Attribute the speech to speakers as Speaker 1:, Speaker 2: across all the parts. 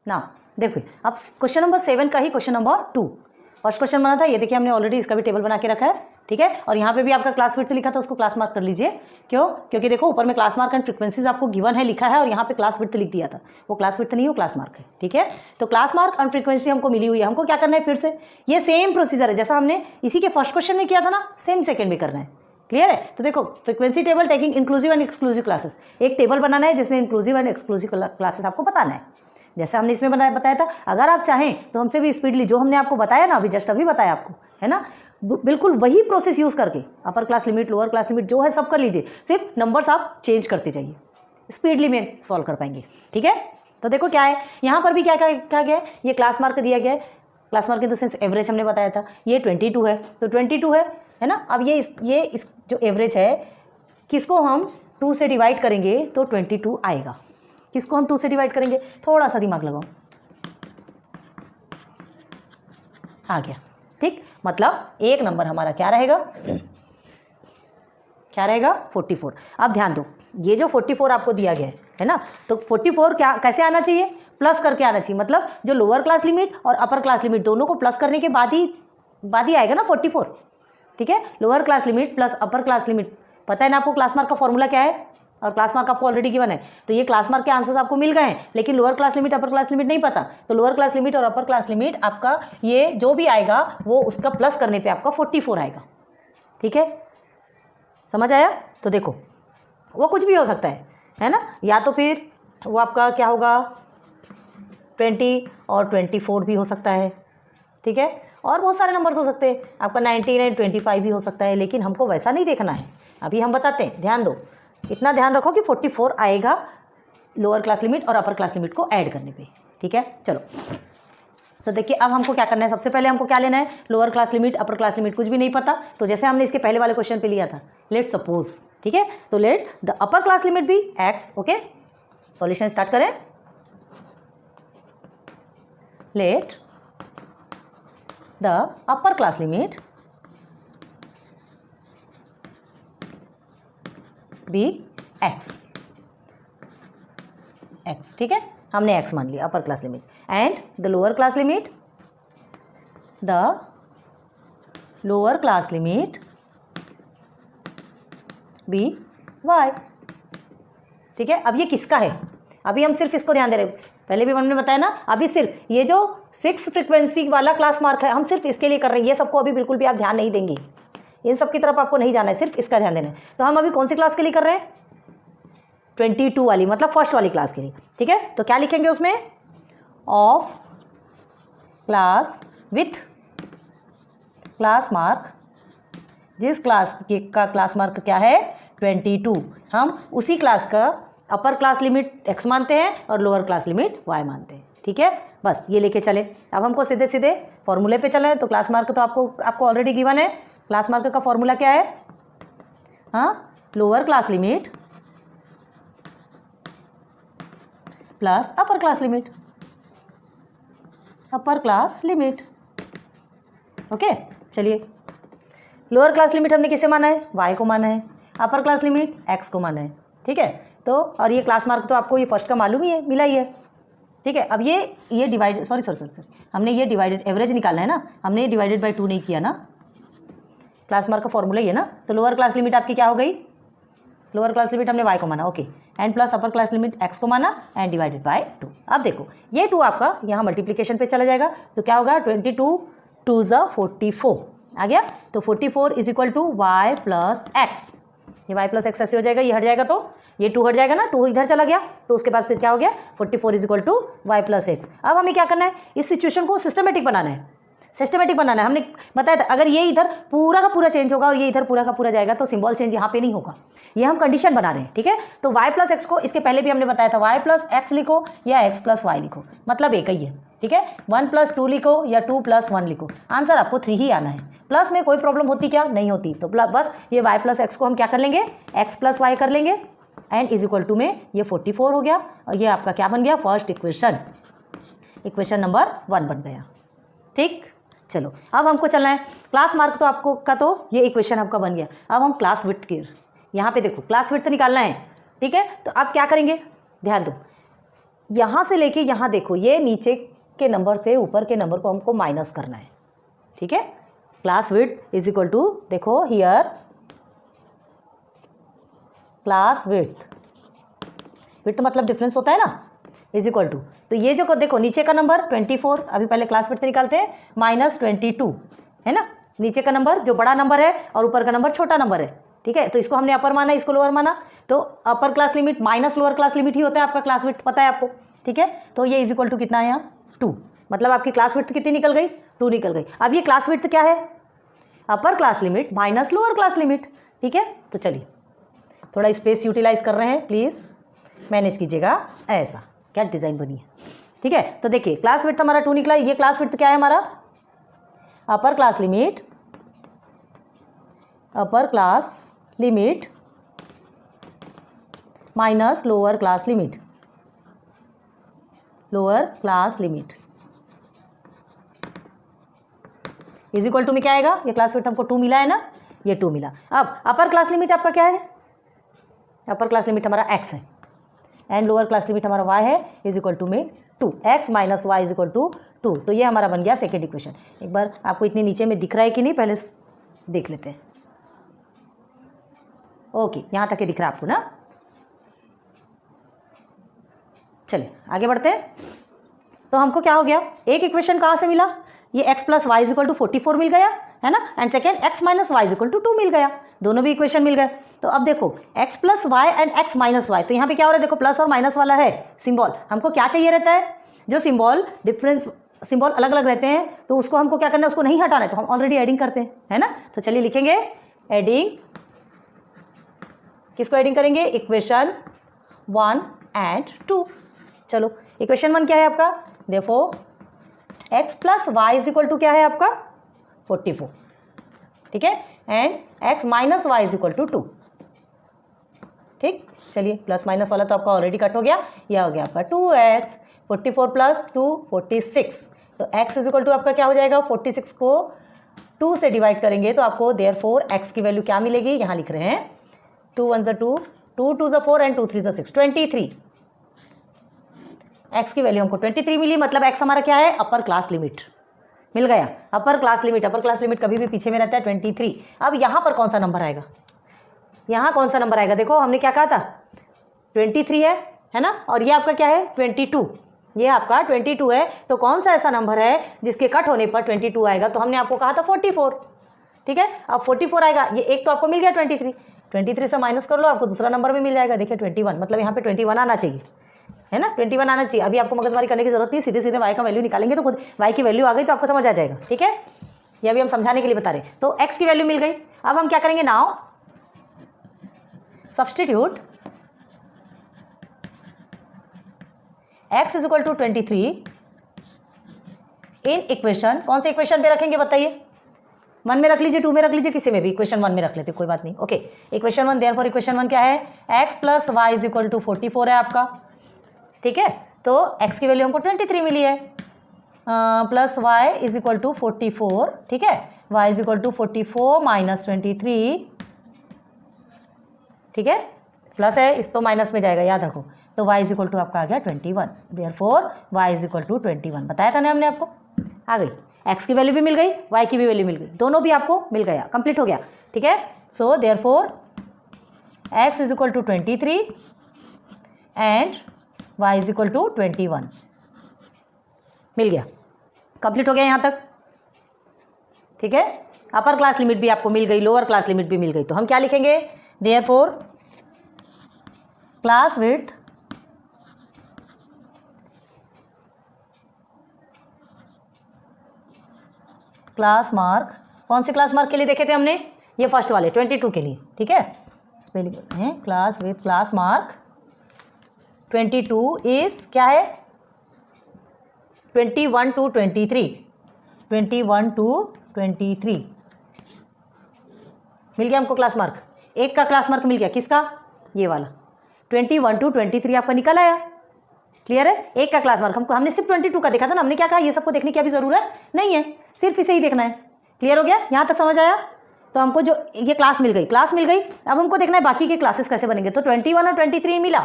Speaker 1: ना देखिए अब क्वेश्चन नंबर 7 का ही क्वेश्चन नंबर 2 फर्स्ट क्वेश्चन बना था, ये देखिए हमने ऑलरेडी इसका भी टेबल बना के रखा है, ठीक है। और यहाँ पे भी आपका क्लास विड्थ लिखा था, उसको क्लास मार्क कर लीजिए। क्यों? क्योंकि देखो ऊपर में क्लास मार्क एंड फ्रीक्वेंसीज आपको गिवन है लिखा है, और यहाँ पे क्लास विड्थ लिख दिया था, वो क्लास विड्थ नहीं, वो क्लास मार्क है, ठीक है। तो क्लास मार्क एंड फ्रीक्वेंसी हमको मिली हुई है, हमको क्या करना है फिर से ये सेम प्रोसीजर है जैसा हमने इसी के फर्स्ट क्वेश्चन में किया था ना, सेम सेकेंड में करना है। क्लियर है? तो देखो frequency table taking inclusive and exclusive classes, एक टेबल बनाना है जिसमें इंक्लूसिव एंड एक्सक्लूसिव क्लासेस आपको बताना है, जैसे हमने इसमें बताया था। अगर आप चाहें तो हमसे भी स्पीडली जो हमने आपको बताया ना, अभी जस्ट अभी बताया आपको, है ना, बिल्कुल वही प्रोसेस यूज़ करके अपर class limit lower class limit जो है सब कर लीजिए, सिर्फ नंबर्स आप चेंज करते जाइए, स्पीडली में सॉल्व कर पाएंगे, ठीक है। तो देखो क्या है यहाँ पर भी क्या क्या गया है, ये क्लास मार्क दिया गया है, class mark in the sense average हमने बताया था, ये 22 है, तो 22 है ना। अब ये इस जो एवरेज है किसको हम 2 से डिवाइड करेंगे तो 22 आएगा। किसको हम 2 से डिवाइड करेंगे, थोड़ा सा दिमाग लगाओ, आ गया, ठीक। मतलब एक नंबर हमारा क्या रहेगा, क्या रहेगा 44। अब ध्यान दो ये जो 44 आपको दिया गया है ना, तो 44 क्या कैसे आना चाहिए, प्लस करके आना चाहिए। मतलब जो लोअर क्लास लिमिट और अपर क्लास लिमिट दोनों को प्लस करने के बाद ही आएगा ना 44, ठीक है। लोअर क्लास लिमिट प्लस अपर क्लास लिमिट, पता है ना आपको क्लास मार्क का फॉर्मूला क्या है, और क्लास मार्क आपको ऑलरेडी गिवन है, तो ये क्लास मार्क के आंसर्स आपको मिल गए हैं, लेकिन lower class limit upper class limit नहीं पता, तो लोअर क्लास लिमिट और अपर क्लास लिमिट आपका ये जो भी आएगा वो उसका प्लस करने पे आपका 44 आएगा, ठीक है। समझ आया? तो देखो वो कुछ भी हो सकता है ना, या तो फिर वो आपका क्या होगा 20 और 24 भी हो सकता है, ठीक है, और बहुत सारे नंबर्स हो सकते हैं, आपका 19 एंड 25 भी हो सकता है, लेकिन हमको वैसा नहीं देखना है, अभी हम बताते हैं। ध्यान दो, इतना ध्यान रखो कि 44 आएगा लोअर क्लास लिमिट और अपर क्लास लिमिट को ऐड करने पे, ठीक है। चलो तो देखिए अब हमको क्या करना है, सबसे पहले हमको क्या लेना है, lower class limit upper class limit कुछ भी नहीं पता, तो जैसे हमने इसके पहले वाले क्वेश्चन पे लिया था, लेट सपोज, ठीक है, तो let the upper class limit be x, okay. Solution start करें, let the upper class limit be x, ठीक है, हमने x मान लिया upper class limit, and the lower class limit be y, ठीक है। अब ये किसका है, अभी हम सिर्फ इसको ध्यान दे रहे हैं, पहले भी हमने बताया ना, अभी सिर्फ ये जो 6 फ्रीक्वेंसी वाला क्लास मार्क है हम सिर्फ इसके लिए कर रहे हैं, ये सबको अभी बिल्कुल भी आप ध्यान नहीं देंगे, इन सब की तरफ आपको नहीं जाना है, सिर्फ इसका ध्यान देना है। तो हम अभी कौन सी क्लास के लिए कर रहे हैं, 22 वाली, मतलब फर्स्ट वाली क्लास के लिए, ठीक है। तो क्या लिखेंगे उसमें, of class with class mark, जिस क्लास का क्लास मार्क क्या है 22, हम उसी क्लास का अपर क्लास लिमिट x मानते हैं और लोअर क्लास लिमिट y मानते हैं, ठीक है। बस ये लेके चले, अब हमको सीधे सीधे फॉर्मूले पे चले। तो क्लास मार्क तो आपको ऑलरेडी गिवन है, क्लास मार्क का फॉर्मूला क्या है, हाँ, लोअर क्लास लिमिट प्लस अपर क्लास लिमिट, ओके। चलिए लोअर क्लास लिमिट हमने किसे माना है, y को माना है, अपर क्लास लिमिट x को माना है, ठीक है। तो और ये क्लास मार्क तो आपको ये फर्स्ट का मालूम ही है, मिला ही है, ठीक है। अब ये डिवाइड सॉरी हमने ये डिवाइडेड एवरेज निकालना है ना, हमने ये डिवाइडेड बाय 2 नहीं किया ना, क्लास मार्क का फॉर्मूला ही है ना। तो लोअर क्लास लिमिट आपकी क्या हो गई, लोअर क्लास लिमिट हमने y को माना, okay, and plus upper class limit x को माना एंड डिवाइडेड बाय 2। अब देखो ये 2 आपका यहाँ मल्टीप्लिकेशन पे चला जाएगा, तो क्या होगा 22 2 ज़ा 44 आ गया, तो 44 is equal to y plus x, ये y प्लस एक्स ऐसे हो जाएगा, ये हट जाएगा तो ये 2 हट जाएगा ना, 2 इधर चला गया, तो उसके पास फिर क्या हो गया 44 is equal to y plus x. अब हमें क्या करना है, इस सिचुएशन को सिस्टमेटिक बनाना है, हमने बताया था अगर ये इधर पूरा का पूरा चेंज होगा और ये इधर पूरा का पूरा जाएगा तो सिंबल चेंज यहाँ पे नहीं होगा, ये हम कंडीशन बना रहे हैं, ठीक है। तो y प्लस एक्स को इसके पहले भी हमने बताया था, y प्लस एक्स लिखो या x प्लस वाई लिखो, मतलब एक ही है, ठीक है। 1 प्लस 2 लिखो या 2 प्लस 1 लिखो, आंसर आपको 3 ही आना है। प्लस में कोई प्रॉब्लम होती क्या, नहीं होती, तो बस ये y प्लस एक्स को हम क्या कर लेंगे, x प्लस वाई कर लेंगे, एंड इज इक्वल टू में ये 44 हो गया, और ये आपका क्या बन गया, फर्स्ट इक्वेशन नंबर 1 बन गया, ठीक। चलो अब हमको चलना है, क्लास मार्क तो आपको का तो ये इक्वेशन आपका बन गया, अब हम क्लास विड्थ की, यहाँ पे देखो क्लास विड्थ निकालना है, ठीक है। तो आप क्या करेंगे, ध्यान दो, यहाँ से लेके यहाँ देखो, ये नीचे के नंबर से ऊपर के नंबर को हमको माइनस करना है, ठीक है। Class width is equal to, देखो हियर क्लास विड्थ, विड्थ मतलब डिफरेंस होता है ना, इज इक्वल टू, तो ये जो देखो नीचे का नंबर 24, अभी पहले क्लास विड्थ निकालते हैं, माइनस 22 है ना, नीचे का नंबर जो बड़ा नंबर है और ऊपर का नंबर छोटा नंबर है, ठीक है। तो इसको हमने अपर माना, इसको लोअर माना, तो upper class limit minus lower class limit ही होता है आपका क्लास विड्थ, पता है आपको, ठीक है। तो ये इज इक्वल टू कितना है यहाँ 2, मतलब आपकी क्लास विड्थ कितनी निकल गई, 2 निकल गई। अब ये क्लास विड्थ क्या है, upper class limit minus lower class limit, ठीक है। तो चलिए थोड़ा स्पेस यूटिलाइज कर रहे हैं, प्लीज़ मैनेज कीजिएगा, ऐसा क्या डिज़ाइन बनी है, ठीक है। तो देखिए क्लास विड्थ हमारा 2 निकला, ये क्लास विड्थ क्या है हमारा, upper class limit, upper class limit minus lower class limit, lower class limit is equal to में क्या आएगा, ये क्लास विड्थ हमको 2 मिला है ना, ये 2 मिला। अब अपर क्लास लिमिट आपका क्या है, अपर क्लास लिमिट हमारा x है एंड लोअर क्लास लिमिट हमारा y है, इज इक्वल टू में 2, x minus y is equal to 2। तो ये हमारा बन गया सेकेंड इक्वेशन। एक बार आपको इतनी नीचे में दिख रहा है कि नहीं, पहले देख लेते हैं। ओके, यहाँ तक ही दिख रहा है आपको ना। चलिए आगे बढ़ते हैं। तो हमको क्या हो गया, एक इक्वेशन कहाँ से मिला, ये x plus y is equal to 44 मिल गया है ना, and second x minus y is equal to 2 मिल गया, दोनों भी इक्वेशन मिल गए। तो अब देखो x plus y and x minus y, तो यहाँ पे क्या हो रहा है, देखो प्लस और माइनस वाला है सिंबल, हमको क्या चाहिए रहता है, जो सिंबल डिफरेंस सिंबल अलग अलग रहते हैं तो उसको हमको क्या करना है, उसको नहीं हटाना है, तो हम ऑलरेडी एडिंग करते हैं, है ना। तो चलिए लिखेंगे एडिंग, किसको एडिंग करेंगे, इक्वेशन 1 एंड 2। चलो इक्वेशन 1 क्या है आपका, therefore x plus y is equal to क्या है आपका 44, ठीक है, and x minus y is equal to 2, ठीक। चलिए प्लस माइनस वाला तो आपका ऑलरेडी कट हो गया, यह हो गया आपका 2x, 44 प्लस 2 46, तो x इज इक्वल टू आपका क्या हो जाएगा, 46 को 2 से डिवाइड करेंगे तो आपको देयरफॉर x की वैल्यू क्या मिलेगी, यहाँ लिख रहे हैं 2 1 ज़ा 2, 2 2 ज़ा 4 एंड 2 3 ज़ा 6, 23। x की वैल्यू हमको 23 मिली, मतलब x हमारा क्या है, अपर क्लास लिमिट मिल गया। अपर क्लास लिमिट कभी भी पीछे में रहता है 23। अब यहाँ पर कौन सा नंबर आएगा, यहाँ कौन सा नंबर आएगा, देखो हमने क्या कहा था 23 है ना, और ये आपका क्या है 22, ये आपका 22 है, तो कौन सा ऐसा नंबर है जिसके कट होने पर 22 आएगा, तो हमने आपको कहा था 44, ठीक है। अब 44 आएगा, ये एक तो आपको मिल गया 23 से माइनस कर लो, आपको दूसरा नंबर भी मिल जाएगा, देखिए 21, मतलब यहाँ पे 21 आना चाहिए, है ना, 21 आना चाहिए। अभी आपको मगजमारी करने की जरूरत नहीं, सीधे सीधे y का वैल्यू निकालेंगे तो खुद y की वैल्यू आ गई तो आपको समझ आ जाएगा, ठीक है। ये अभी हम समझाने के लिए बता रहे हैं। तो x की वैल्यू मिल गई, अब हम क्या करेंगे, now substitute x is equal to 23 in equation, कौन से इक्वेशन पे रखेंगे बताइए, 1 में रख लीजिए, 2 में रख लीजिए, किसी में भी, इक्वेशन 1 में रख लेते कोई बात नहीं। ओके, इक्वेशन 1, देयरफॉर इक्वेशन 1 क्या है, x plus y is equal to 44 है आपका, ठीक है। तो x की वैल्यू हमको 23 मिली है, plus y is equal to 44, ठीक है, y is equal to 44 minus 23, ठीक है, प्लस है इस तो माइनस में जाएगा, याद रखो, तो y इज इक्वल टू आपका आ गया 21, therefore y is equal to 21, बताया था ना हमने आपको, आ गई, x की वैल्यू भी मिल गई, y की भी वैल्यू मिल गई, दोनों भी आपको मिल गया, कंप्लीट हो गया, ठीक है। So therefore x is equal to 23 and y is equal to 21, मिल गया, कंप्लीट हो गया यहाँ तक, ठीक है। अपर क्लास लिमिट भी आपको मिल गई, लोअर क्लास लिमिट भी मिल गई, तो हम क्या लिखेंगे, therefore class width class mark, कौन से क्लास मार्क के लिए देखे थे हमने, ये फर्स्ट वाले 22 के लिए, ठीक है, स्पेलिंग है class with class mark 22 is क्या है 21 to 23, 21 to 23 मिल गया हमको क्लास मार्क, एक का क्लास मार्क मिल गया, किसका, ये वाला 21 to 23 आपका निकल आया, क्लियर है। एक का क्लास मार्क हमको, हमने सिर्फ 22 का देखा था ना, हमने क्या कहा, ये सबको देखने की अभी ज़रूरत नहीं है, सिर्फ इसे ही देखना है, क्लियर हो गया, यहाँ तक समझ आया। तो हमको जो ये क्लास मिल गई, अब हमको देखना है बाकी के क्लासेस कैसे बनेंगे। तो 21 और 23 मिला,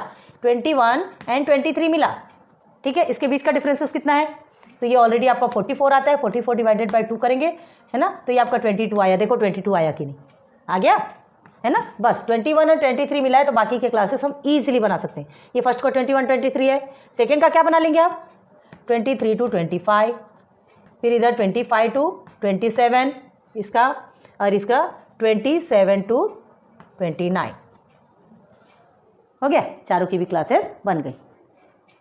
Speaker 1: 21 एंड 23 मिला, ठीक है, इसके बीच का डिफरेंसेस कितना है, तो ये ऑलरेडी आपका 44 आता है, 44 डिवाइडेड बाई 2 करेंगे, है ना, तो ये आपका 22 आया। देखो 22 आया कि नहीं, आ गया, है ना। बस 21 और 23 मिला है, तो बाकी के क्लासेस हम ईजिली बना सकते हैं। ये फर्स्ट का 21 23 है, सेकेंड का क्या बना लेंगे आप, 23 to 25, फिर इधर 25 to 27 इसका, और इसका 27 to 29 हो गया। चारों की भी क्लासेस बन गई।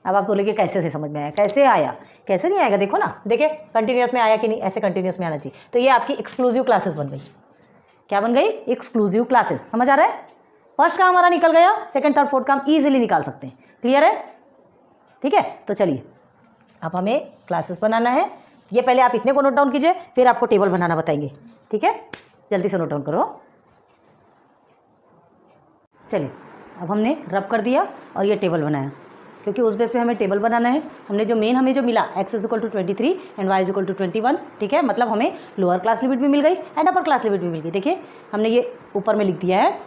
Speaker 1: अब आप बोलेंगे कैसे से समझ में आया, कैसे आया, कैसे नहीं आएगा, देखो ना, देखिए कंटिन्यूस में आया कि नहीं, ऐसे कंटिन्यूस में आना चाहिए। तो ये आपकी एक्सक्लूसिव क्लासेस बन गई। क्या बन गई, एक्सक्लूसिव क्लासेस। समझ आ रहा है, फर्स्ट का हमारा निकल गया, सेकंड थर्ड फोर्थ का हम ईजिली निकाल सकते हैं। क्लियर है, ठीक है। तो चलिए अब हमें क्लासेस बनाना है। ये पहले आप इतने को नोट डाउन कीजिए, फिर आपको टेबल बनाना बताएंगे, ठीक है। जल्दी से नोट डाउन करो। चलिए अब हमने रब कर दिया और ये टेबल बनाया, क्योंकि उस बेस पे हमें टेबल बनाना है। हमने जो मेन हमें जो मिला x = 23 एंड y = 21, ठीक है, मतलब हमें लोअर क्लास लिमिट भी मिल गई एंड अपर क्लास लिमिट भी मिल गई। देखिए हमने ये ऊपर में लिख दिया है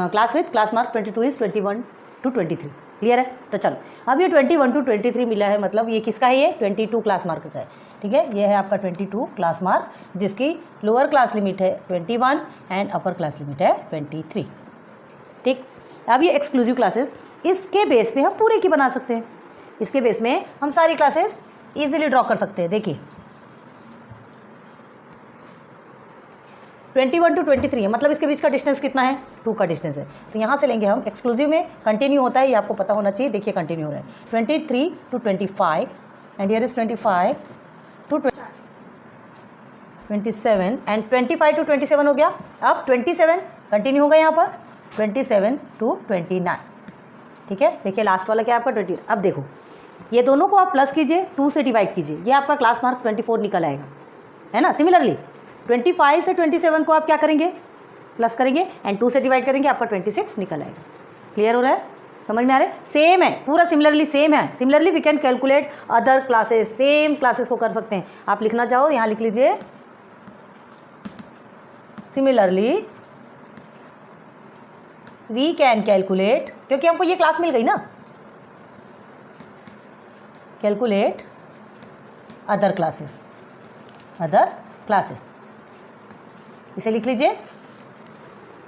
Speaker 1: class with class mark 22 is 21 to 23। Clear है। तो चलो अब ये 21 to 23 मिला है, मतलब ये किसका है, ये 22 क्लास मार्क का है, ठीक है। ये है आपका 22 क्लास मार्क, जिसकी लोअर क्लास लिमिट है 21 एंड अपर क्लास लिमिट है 23, ठीक। अब ये एक्सक्लूसिव क्लासेस, इसके बेस पे हम पूरे की बना सकते हैं। इसके बेस में हम सारी क्लासेस इजीली ड्रॉ कर सकते हैं। देखिए 21 to 23 है, मतलब इसके बीच का डिस्टेंस कितना है, 2 का डिस्टेंस है। तो यहाँ से लेंगे हम, एक्सक्लूसिव में कंटिन्यू होता है, ये आपको पता होना चाहिए। देखिए कंटिन्यू हो रहा है 23 to 25 and here is 25 to 27 and 25 to 27 हो गया। अब 27 कंटिन्यू होगा यहाँ पर 27 to 29, ठीक है। देखिए लास्ट वाला क्या है आपका 20। अब देखो ये दोनों को आप प्लस कीजिए, 2 से डिवाइड कीजिए, ये आपका क्लास मार्क 24 निकल आएगा, है ना। सिमिलरली 25 से 27 को आप क्या करेंगे, प्लस करेंगे एंड 2 से डिवाइड करेंगे, आपका 26 निकल आएगा। क्लियर हो रहा है, समझ में आ रहा है, सेम है पूरा, सिमिलरली सेम है। Similarly we can calculate other classes, same classes को कर सकते हैं। आप लिखना चाहो यहाँ लिख लीजिए, सिमिलरली वी कैन कैलकुलेट, क्योंकि हमको ये क्लास मिल गई ना, calculate other classes, other classes, इसे लिख लीजिए।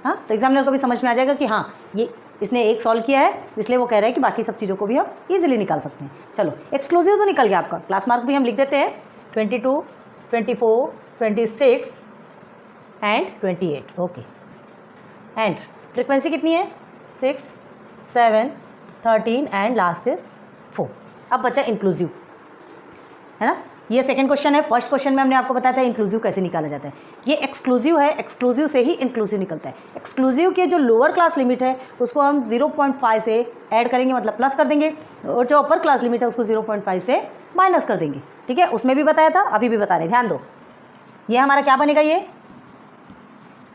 Speaker 1: हाँ, तो एग्जामिनर को भी समझ में आ जाएगा कि हाँ ये इसने एक सॉल्व किया है, इसलिए वो कह रहा है कि बाकी सब चीज़ों को भी हम इजीली निकाल सकते हैं। चलो एक्सक्लूसिव तो निकल गया आपका, क्लास मार्क भी हम लिख देते हैं 22, 24, 26 एंड 28, ओके। एंड फ्रीक्वेंसी कितनी है, 6, 7, 13 एंड लास्ट इज 4। अब बचा इंक्लूसिव, है ना। ये सेकंड क्वेश्चन है। फर्स्ट क्वेश्चन में हमने आपको बताया था इंक्लूसिव कैसे निकाला जाता है। ये एक्सक्लूसिव है, एक्सक्लूसिव से ही इंक्लूसिव निकलता है। एक्सक्लूसिव के जो लोअर क्लास लिमिट है उसको हम 0.5 से ऐड करेंगे, मतलब प्लस कर देंगे, और जो अपर क्लास लिमिट है उसको 0.5 से माइनस कर देंगे, ठीक है। उसमें भी बताया था, अभी भी बता रहे, ध्यान दो। ये हमारा क्या बनेगा, ये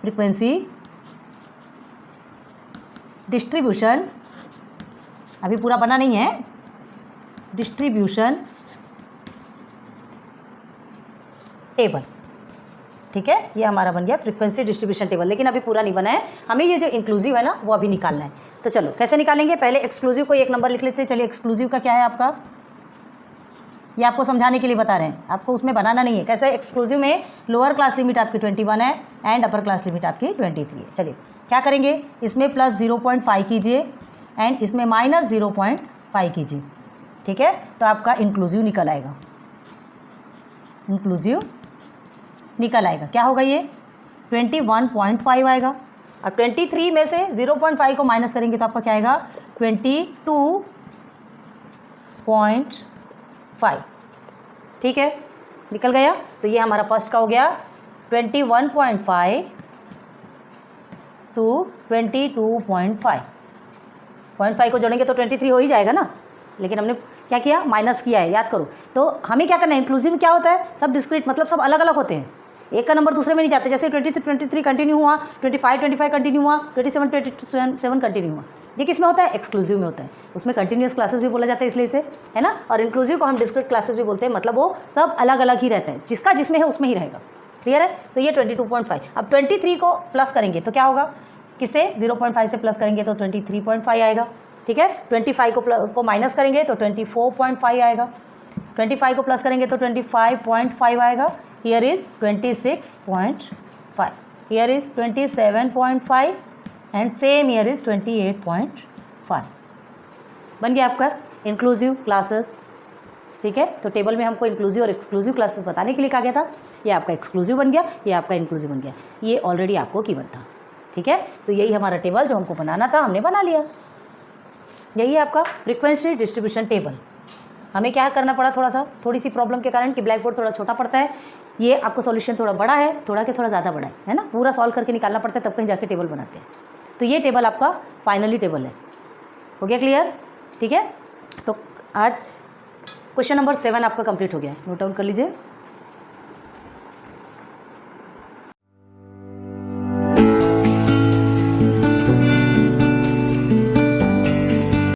Speaker 1: फ्रीक्वेंसी डिस्ट्रीब्यूशन, अभी पूरा बना नहीं है, डिस्ट्रीब्यूशन टेबल, ठीक है। ये हमारा बन गया फ्रीक्वेंसी डिस्ट्रीब्यूशन टेबल, लेकिन अभी पूरा नहीं बना है, हमें ये जो इंक्लूसिव है ना वो अभी निकालना है। तो चलो कैसे निकालेंगे, पहले एक्सक्लूसिव को एक नंबर लिख लेते हैं। चलिए एक्सक्लूसिव का क्या है आपका, ये आपको समझाने के लिए बता रहे हैं, आपको उसमें बनाना नहीं है। कैसे, एक्सक्लूसिव में लोअर क्लास लिमिट आपकी 21 है एंड अपर क्लास लिमिट आपकी 23 है। चलिए क्या करेंगे, इसमें प्लस 0.5 कीजिए एंड इसमें माइनस 0.5 कीजिए, ठीक है। तो आपका इंक्लूसिव निकल आएगा, इंक्लूसिव निकल आएगा। क्या होगा, ये 21.5 आएगा। अब 23 में से 0.5 को माइनस करेंगे तो आपका क्या आएगा, 22.5, ठीक है, निकल गया। तो ये हमारा फर्स्ट का हो गया 21.5 to 22.5, 0.5 को जोड़ेंगे तो 23 हो ही जाएगा ना, लेकिन हमने क्या किया, माइनस किया है, याद करो। तो हमें क्या करना है, इंक्लूसिव में क्या होता है, सब डिस्क्रीट, मतलब सब अलग अलग होते हैं, एक का नंबर दूसरे में नहीं जाते। जैसे 23 कंटिन्यू हुआ, 25 कंटिन्यू हुआ, 27 कंटिन्यू हुआ। ये किस में होता है, एक्सक्लूसिव में होता है। उसमें कंटिन्यूस क्लासेस भी बोला जाता है, इसलिए इसे, है ना। और इंक्लूसिव को हम डिस्क्रीट क्लासेस भी बोलते हैं, मतलब वो सब अलग अलग ही रहता है, जिसका जिसमें है उसमें ही रहेगा। क्लियर है। तो ये 22.5। अब 23 को प्लस करेंगे तो क्या होगा, किससे, 0.5 से प्लस करेंगे तो 23.5 आएगा। ठीक है। 25 को माइनस करेंगे तो 24.5 आएगा, 25 को प्लस करेंगे तो 25.5 आएगा। Here is 26.5, here is 27.5 and same here is 28.5। बन गया आपका इंक्लूसिव क्लासेस, ठीक है। तो टेबल में हमको इंक्लूसिव और एक्सक्लूसिव क्लासेस बताने के लिए कहा गया था। ये आपका एक्सक्लूसिव बन गया, ये आपका इंक्लूसिव बन गया, ये ऑलरेडी आपको गिवन था, ठीक है। तो यही हमारा टेबल जो हमको बनाना था हमने बना लिया। यही है आपका फ्रीक्वेंसी डिस्ट्रीब्यूशन टेबल। हमें क्या करना पड़ा, थोड़ी सी प्रॉब्लम के कारण कि ब्लैक बोर्ड थोड़ा छोटा पड़ता है, ये आपको सॉल्यूशन थोड़ा बड़ा है, थोड़ा ज़्यादा बड़ा है ना, पूरा सॉल्व करके निकालना पड़ता है तब कहीं जाके टेबल बनाते हैं। तो ये टेबल आपका फाइनली टेबल है। हो गया क्लियर, ठीक है। तो आज क्वेश्चन नंबर 7 आपका कंप्लीट हो गया है, नोट डाउन कर लीजिए।